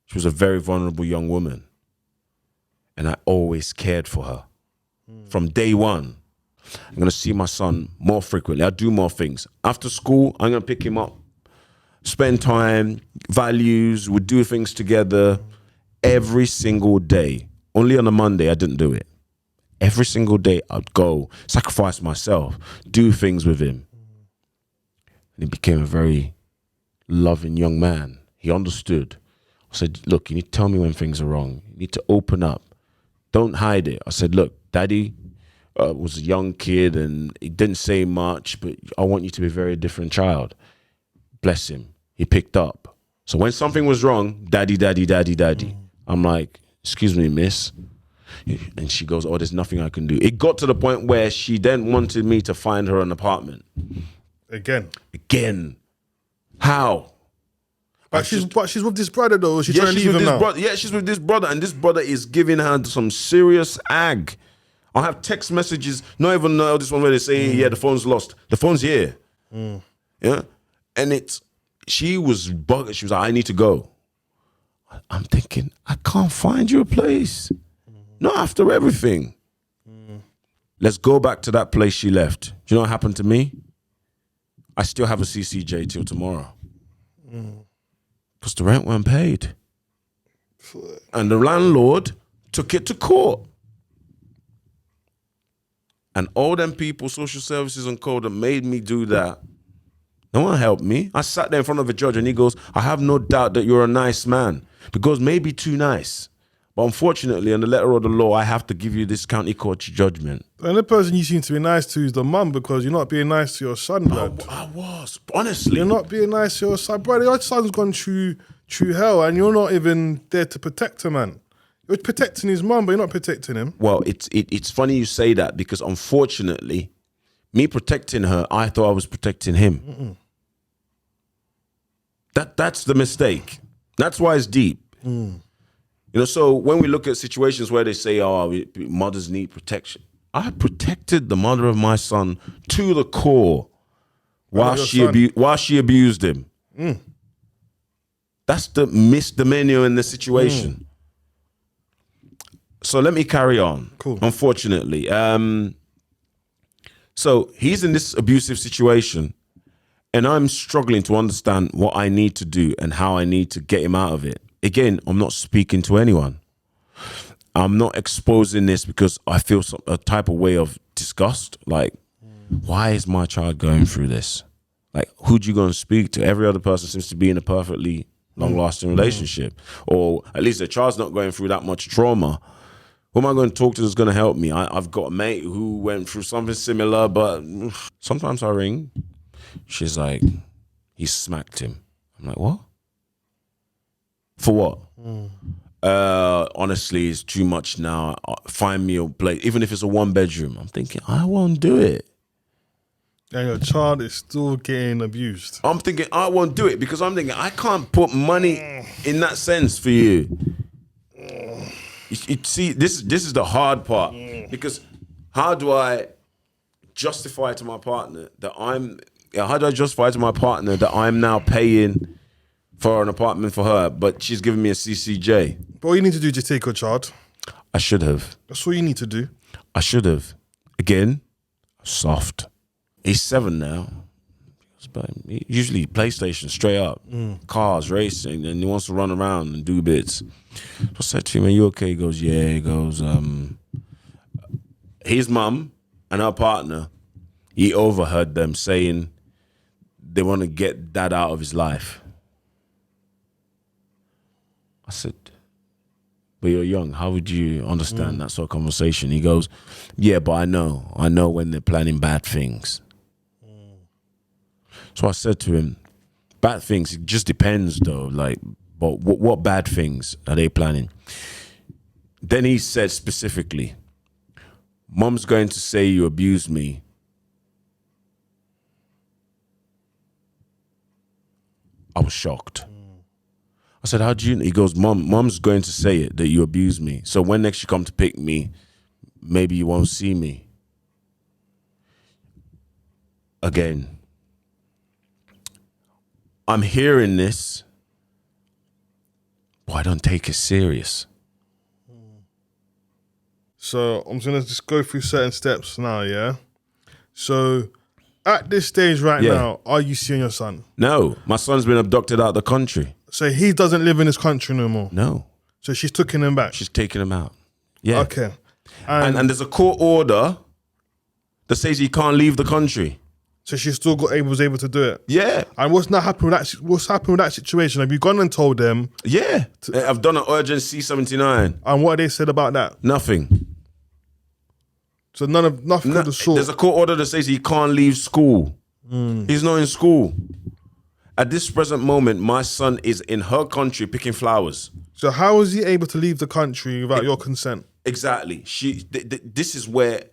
She was a very vulnerable young woman. And I always cared for her. From day one, I'm going to see my son more frequently. I do more things. After school, I'm going to pick him up, spend time, values, we do things together every single day. Only on a Monday, I didn't do it. Every single day, I'd go, sacrifice myself, do things with him. And he became a very loving young man. He understood. I said, look, you need to tell me when things are wrong. You need to open up. Don't hide it. I said, look, Daddy was a young kid and he didn't say much, but I want you to be a very different child. Bless him. He picked up. So when something was wrong, Daddy, Daddy, Daddy, Daddy. I'm like, excuse me, miss. And she goes, oh, there's nothing I can do. It got to the point where she then wanted me to find her an apartment. Again. How? But she's with this brother though. She's trying to leave him now. She's with this brother, and this brother is giving her some serious ag. I have text messages, not even know this one where they say, yeah, the phone's lost. The phone's here. Yeah, and she was bugging. She was like, I need to go. I'm thinking, I can't find you a place. Not after everything. Let's go back to that place she left. Do you know what happened to me? I still have a CCJ till tomorrow. Because the rent weren't paid. And the landlord took it to court. And all them people, social services and code, that made me do that, no one helped me. I sat there in front of a judge and he goes, I have no doubt that you're a nice man. Because maybe too nice. But unfortunately, in the letter of the law, I have to give you this county court judgment. And the person you seem to be nice to is the mum, because you're not being nice to your son, blood. I was, honestly. You're not being nice to your son. Brother, your son's gone through hell and you're not even there to protect him, man. You're protecting his mum, but you're not protecting him. Well, it's funny you say that, because unfortunately, me protecting her, I thought I was protecting him. That's the mistake. That's why it's deep. You know, so when we look at situations where they say, oh, mothers need protection, I protected the mother of my son to the core while she abused him. That's the misdemeanor in the situation. So let me carry on. Cool. Unfortunately. So he's in this abusive situation and I'm struggling to understand what I need to do and how I need to get him out of it. Again, I'm not speaking to anyone. I'm not exposing this because I feel a type of way of disgust. Like, why is my child going through this? Like, who'd you go and speak to? Every other person seems to be in a perfectly long-lasting relationship. Or at least the child's not going through that much trauma. Who am I going to talk to that's going to help me? I've got a mate who went through something similar, but sometimes I ring. She's like, he smacked him. I'm like, what? For what? Honestly, it's too much now. Find me a place, even if it's a 1-bedroom. I'm thinking, I won't do it. And your child is still getting abused. I'm thinking, I won't do it because I'm thinking, I can't put money in that sense for you. You see, this is the hard part. Because how do I justify to my partner that I'm now paying for an apartment for her, but she's giving me a CCJ? But all you need to do is just take your child. I should have. That's all you need to do. I should have. Again, soft. He's 7 now. Usually PlayStation, straight up. Cars, racing, and he wants to run around and do bits. So I said to him, are you okay? He goes, yeah. He goes, his mum and her partner, he overheard them saying they want to get dad out of his life. I said, but you're young. How would you understand that sort of conversation? He goes, yeah, but I know when they're planning bad things. So I said to him, bad things, it just depends though. Like, but what bad things are they planning? Then he said specifically, Mom's going to say you abused me. I was shocked. I said, how do you know? He goes, Mom's going to say it, that you abused me. So when next you come to pick me, maybe you won't see me. Again, I'm hearing this, but I don't take it serious. So I'm going to just go through certain steps now, yeah? So at this stage now, are you seeing your son? No, my son's been abducted out of the country. So he doesn't live in this country no more? No. So she's taking him back? She's taking him out. Yeah. Okay. And there's a court order that says he can't leave the country. So she still was able to do it? Yeah. And what's happened with that situation? Have you gone and told them? Yeah. I've done an urgent C79. And what they said about that? Nothing. So nothing of the sort? There's a court order that says he can't leave school. He's not in school. At this present moment, my son is in her country picking flowers. So how is he able to leave the country without your consent? Exactly. This is where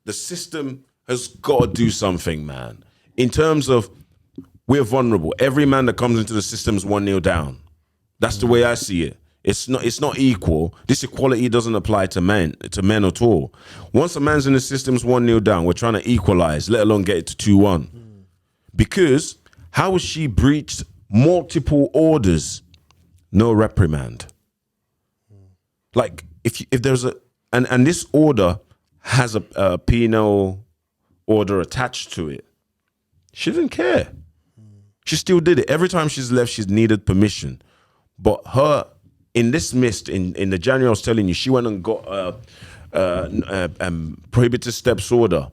the system has got to do something, man. In terms of, we're vulnerable. Every man that comes into the system is 1-0 down. That's the way I see it. It's not equal. This equality doesn't apply to men at all. Once a man's in the system, 1-0 down. We're trying to equalize, let alone get it to 2-1. Because how has she breached multiple orders? No reprimand. Like if there's and this order has a penal order attached to it. She didn't care. She still did it. Every time she's left, she's needed permission. But her, in this mist, in the January I was telling you, she went and got a prohibited steps order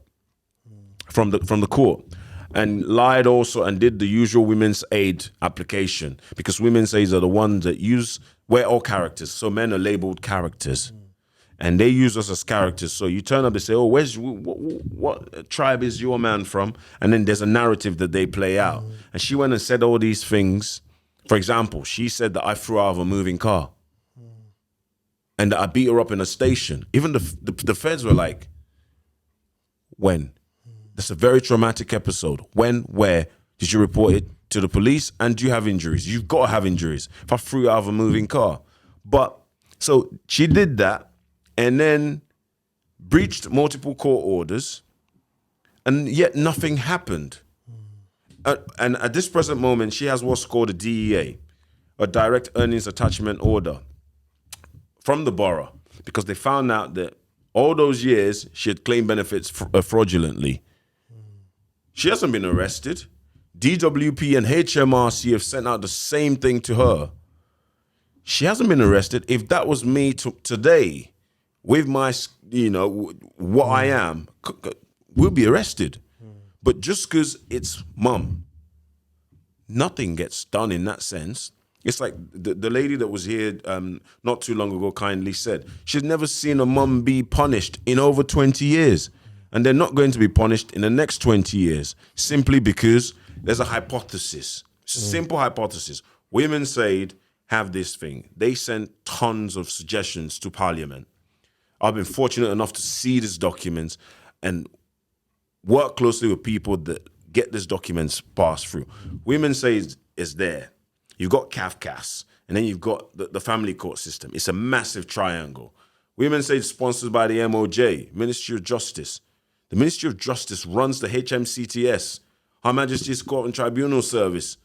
from the court, and lied also and did the usual women's aid application, because women's aids are the ones that we're all characters. So men are labeled characters. And they use us as characters. So you turn up, they say, oh, what tribe is your man from? And then there's a narrative that they play out. And she went and said all these things. For example, she said that I threw her out of a moving car. And that I beat her up in a station. Even the feds were like, when? That's a very traumatic episode. When, where did you report it to the police? And do you have injuries? You've got to have injuries. If I threw you out of a moving car. But, so she did that. And then breached multiple court orders, and yet nothing happened. And at this present moment, she has what's called a DEA, a direct earnings attachment order, from the borough, because they found out that all those years she had claimed benefits fraudulently. She hasn't been arrested. DWP and HMRC have sent out the same thing to her. She hasn't been arrested. If that was me today, with my, what I am, we'll be arrested. But just because it's mum, nothing gets done in that sense. It's like the lady that was here not too long ago kindly said, she's never seen a mum be punished in over 20 years. And they're not going to be punished in the next 20 years, simply because there's a hypothesis. It's a simple hypothesis. Women's Aid have this thing. They send tons of suggestions to Parliament. I've been fortunate enough to see these documents and work closely with people that get these documents passed through. Women's Aid is there. You've got CAFCAS, and then you've got the family court system. It's a massive triangle. Women's Aid is sponsored by the MOJ, Ministry of Justice. The Ministry of Justice runs the HMCTS, Her Majesty's Court and Tribunal Service.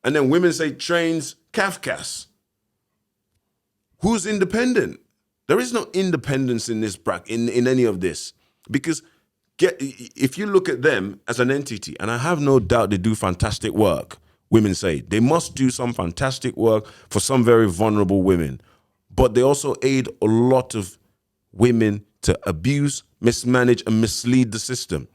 And then Women's Aid trains CAFCAS. Who's independent? There is no independence in this in any of this, because if you look at them as an entity, and I have no doubt they do fantastic work, Women's Aid. They must do some fantastic work for some very vulnerable women, but they also aid a lot of women to abuse, mismanage, and mislead the system,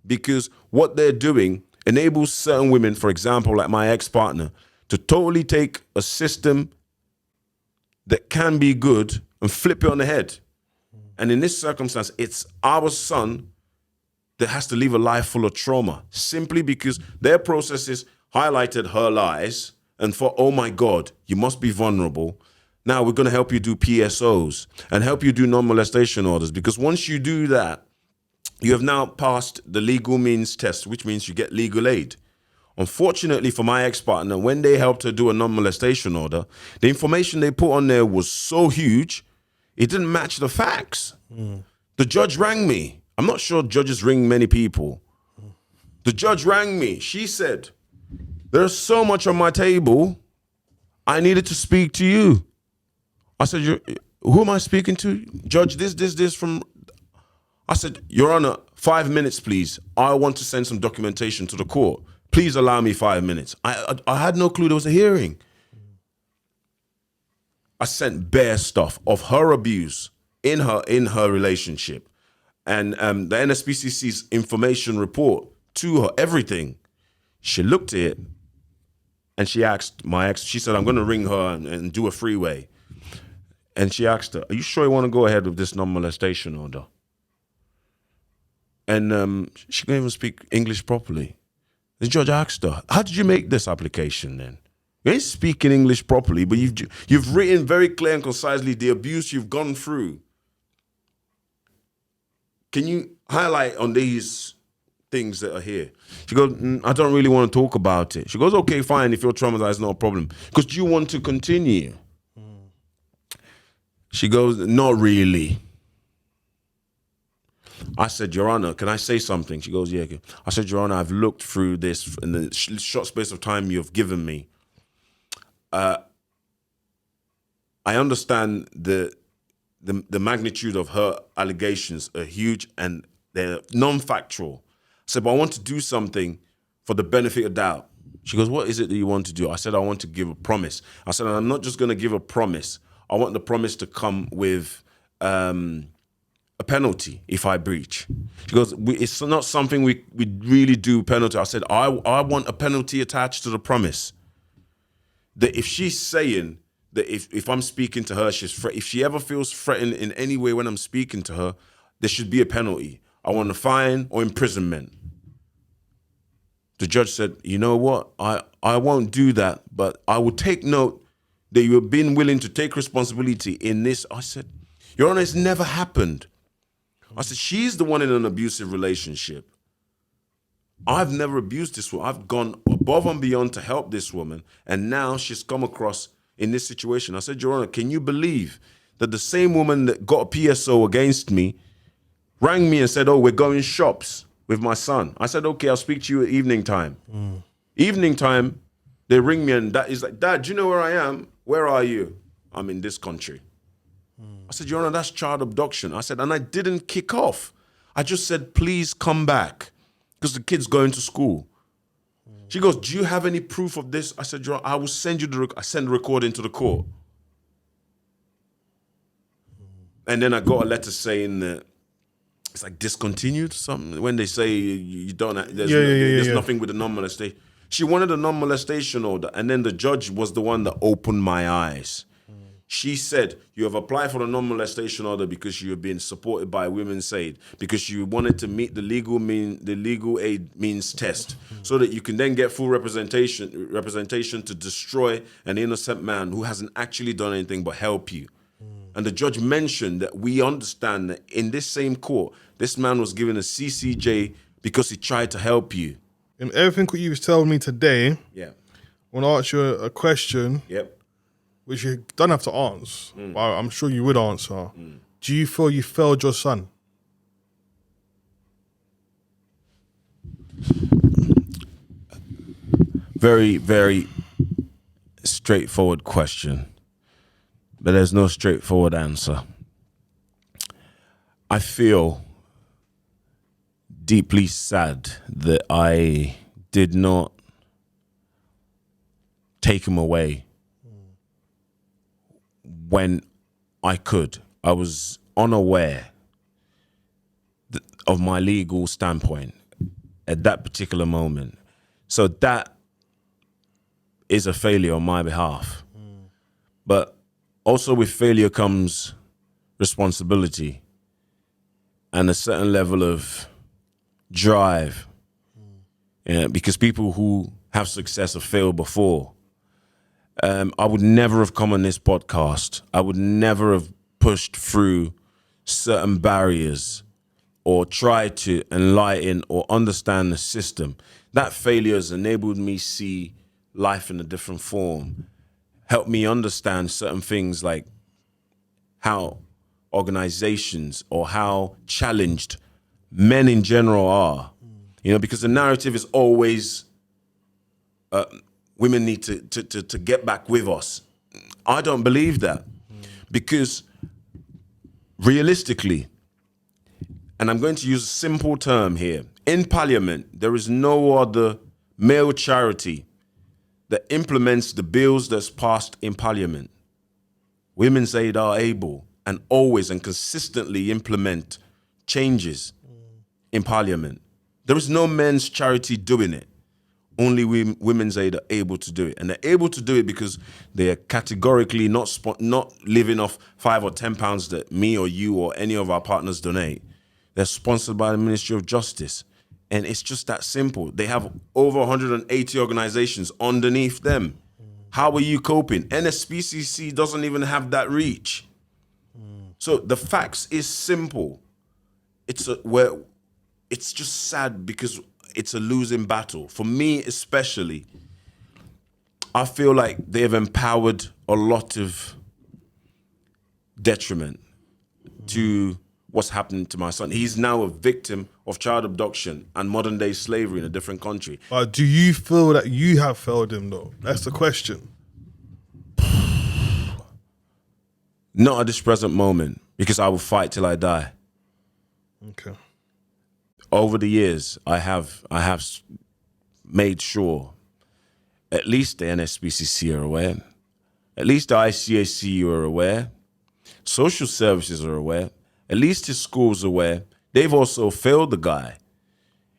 because what they're doing enables certain women, for example, like my ex-partner, to totally take a system that can be good and flip it on the head. And in this circumstance, it's our son that has to live a life full of trauma, simply because their processes highlighted her lies and thought, oh my God, you must be vulnerable. Now we're going to help you do PSOs and help you do non-molestation orders, because once you do that, you have now passed the legal means test, which means you get legal aid. Unfortunately for my ex-partner, when they helped her do a non-molestation order, the information they put on there was so huge, it didn't match the facts. The judge rang me. I'm not sure judges ring many people. The judge rang me. She said, there's so much on my table, I needed to speak to you. I said, who am I speaking to? Judge, this from... I said, Your Honor, 5 minutes, please. I want to send some documentation to the court. Please allow me 5 minutes. I had no clue there was a hearing. I sent bare stuff of her abuse in her relationship, and the NSPCC's information report to her, everything. She looked at it, and she asked my ex, she said, I'm going to ring her and do a freeway. And she asked her, are you sure you want to go ahead with this non-molestation order? And she couldn't even speak English properly. The judge asked her, how did you make this application then? You ain't speaking English properly, but you've written very clear and concisely the abuse you've gone through. Can you highlight on these things that are here? She goes, I don't really want to talk about it. She goes, okay, fine, if you're traumatized, no problem. Because you want to continue. She goes, not really. I said, Your Honor, can I say something? She goes, yeah. I said, Your Honor, I've looked through this in the short space of time you've given me. I understand the the magnitude of her allegations are huge and they're non-factual. I said, but I want to do something for the benefit of doubt. She goes, what is it that you want to do? I said, I want to give a promise. I said, I'm not just going to give a promise. I want the promise to come with a penalty if I breach. She goes, it's not something we really do penalty. I said, I want a penalty attached to the promise. That if she's saying that if I'm speaking to her, if she ever feels threatened in any way when I'm speaking to her, there should be a penalty. I want a fine or imprisonment. The judge said, you know what? I won't do that, but I will take note that you have been willing to take responsibility in this. I said, Your Honor, it's never happened. I said, she's the one in an abusive relationship. I've never abused this woman. I've gone above and beyond to help this woman, and now she's come across in this situation. I said, Your Honor, can you believe that the same woman that got a PSO against me rang me and said, oh, we're going shops with my son. I said, okay, I'll speak to you at evening time. Evening time, they ring me and Dad is like, Dad, do you know where I am? Where are you? I'm in this country. I said, Your Honor, that's child abduction. I said, and I didn't kick off. I just said, please come back because the kid's going to school. She goes, do you have any proof of this? I said, Your Honor, I will send you I send the recording to the court. And then I got a letter saying that it's like discontinued something when they say you don't. There's nothing with the non-molestation. She wanted a non-molestation order, and then the judge was the one that opened my eyes. She said, you have applied for a non-molestation order because you have been supported by Women's Aid, because you wanted to meet the legal aid means test, so that you can then get full representation to destroy an innocent man who hasn't actually done anything but help you. And the judge mentioned that we understand that in this same court, this man was given a CCJ because he tried to help you. In everything what you was telling me today, Yeah. I want to ask you a question. Yep. Which you don't have to answer, but I'm sure you would answer. Do you feel you failed your son? Very, very straightforward question, but there's no straightforward answer. I feel deeply sad that I did not take him away when I could. I was unaware of my legal standpoint at that particular moment. So that is a failure on my behalf. But also with failure comes responsibility and a certain level of drive. Because people who have success have failed before. I would never have come on this podcast. I would never have pushed through certain barriers or tried to enlighten or understand the system. That failure has enabled me see life in a different form, helped me understand certain things like how organizations or how challenged men in general are. Because the narrative is always women need to get back with us. I don't believe that because realistically, and I'm going to use a simple term here, in Parliament, there is no other male charity that implements the bills that's passed in Parliament. Women's Aid are able and always and consistently implement changes in Parliament. There is no men's charity doing it. Only Women's Aid are able to do it. And they're able to do it because they are categorically not living off £5 or £10 that me or you or any of our partners donate. They're sponsored by the Ministry of Justice. And it's just that simple. They have over 180 organizations underneath them. How are you coping? NSPCC doesn't even have that reach. So the facts is simple. It's just sad because it's a losing battle. For me especially, I feel like they have empowered a lot of detriment to what's happening to my son. He's now a victim of child abduction and modern day slavery in a different country. Do you feel that you have failed him though? That's the question. Not at this present moment, because I will fight till I die. Okay. Over the years, I have made sure at least the NSPCC are aware, at least the ICAC are aware, social services are aware, at least his school's aware. They've also failed the guy.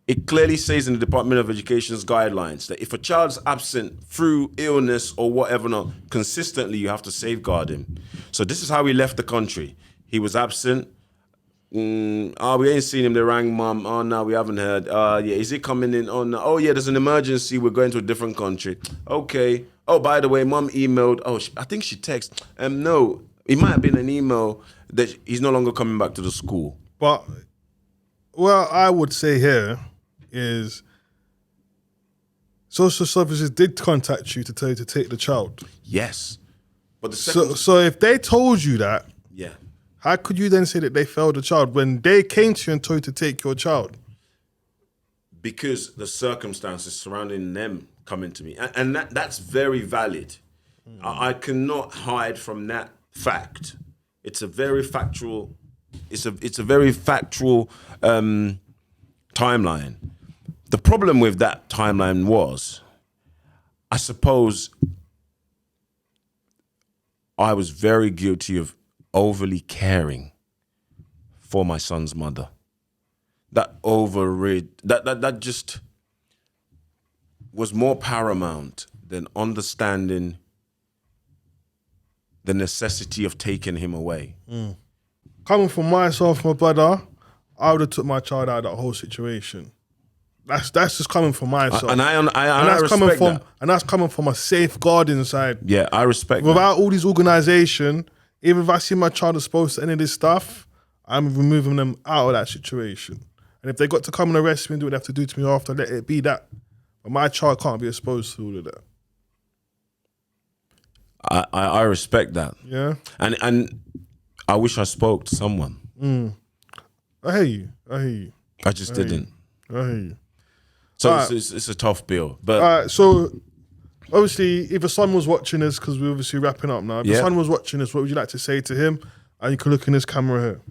It clearly says in the Department of Education's guidelines that if a child's absent through illness or whatever, not consistently, you have to safeguard him. So this is how he left the country. He was absent. We ain't seen him. They rang mum. Oh, no, we haven't heard. Yeah, is he coming in? Oh, no. Oh, yeah, there's an emergency. We're going to a different country. Okay. Oh, by the way, mum emailed. Oh, I think she texted. No, it might have been an email that he's no longer coming back to the school. But, well, I would say here is social services did contact you to tell you to take the child. Yes. But the second... So if they told you that, yeah. How could you then say that they failed the child when they came to you and told you to take your child? Because the circumstances surrounding them coming to me. And that's very valid. I cannot hide from that fact. It's a very factual, it's a very factual timeline. The problem with that timeline was, I suppose I was very guilty of overly caring for my son's mother. That just was more paramount than understanding the necessity of taking him away. Coming from myself, my brother, I would have took my child out of that whole situation. That's just coming from myself. And I respect coming from, that. And that's coming from a safeguarding side. Yeah, I respect Without all these organisation, even if I see my child exposed to any of this stuff, I'm removing them out of that situation. And if they got to come and arrest me and do what they have to do to me after, let it be that. But my child can't be exposed to all of that. I respect that. Yeah. And I wish I spoke to someone. I hear you. I just didn't. I hear you. So it's a tough bill. But all right, so obviously, if a son was watching this, because we're obviously wrapping up now, if a son was watching this, what would you like to say to him? And you can look in this camera here.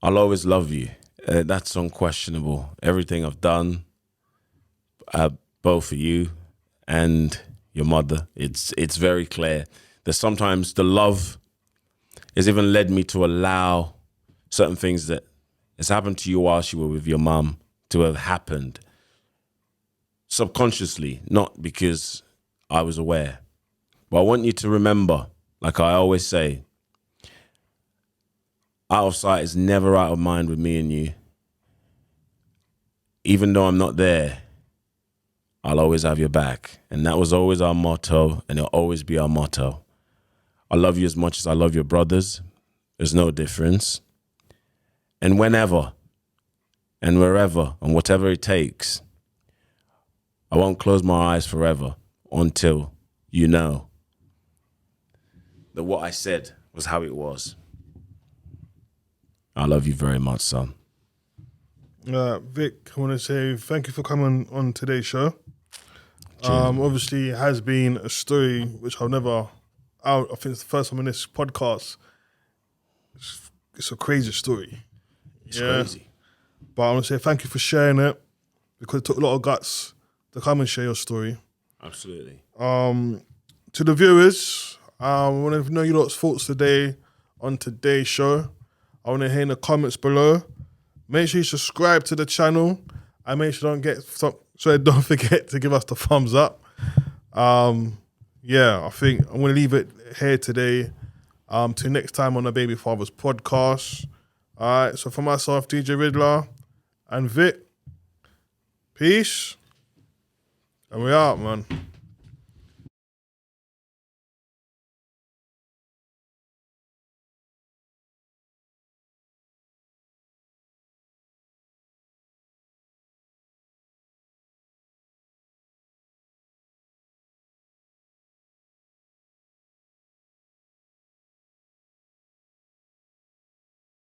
I'll always love you. That's unquestionable. Everything I've done, both for you and your mother, it's very clear that sometimes the love has even led me to allow certain things that has happened to you whilst you were with your mum to have happened subconsciously, not because I was aware. But I want you to remember, like I always say, out of sight is never out of mind with me and you. Even though I'm not there, I'll always have your back. And that was always our motto, and it'll always be our motto. I love you as much as I love your brothers. There's no difference. And whenever and wherever and whatever it takes, I won't close my eyes forever until you know that what I said was how it was. I love you very much, son. Vic, I want to say thank you for coming on today's show. Obviously, it has been a story which I think it's the first time in this podcast. It's a crazy story. It's crazy. But I want to say thank you for sharing it, because it took a lot of guts to come and share your story. Absolutely. To the viewers, I want to know your lot's thoughts today on today's show. I want to hear in the comments below. Make sure you subscribe to the channel, and make sure don't forget to give us the thumbs up. I think I'm going to leave it here today. Till next time on the Baby Fathers podcast. All right, so for myself, DJ Ridler and Vic, peace, and we out, man.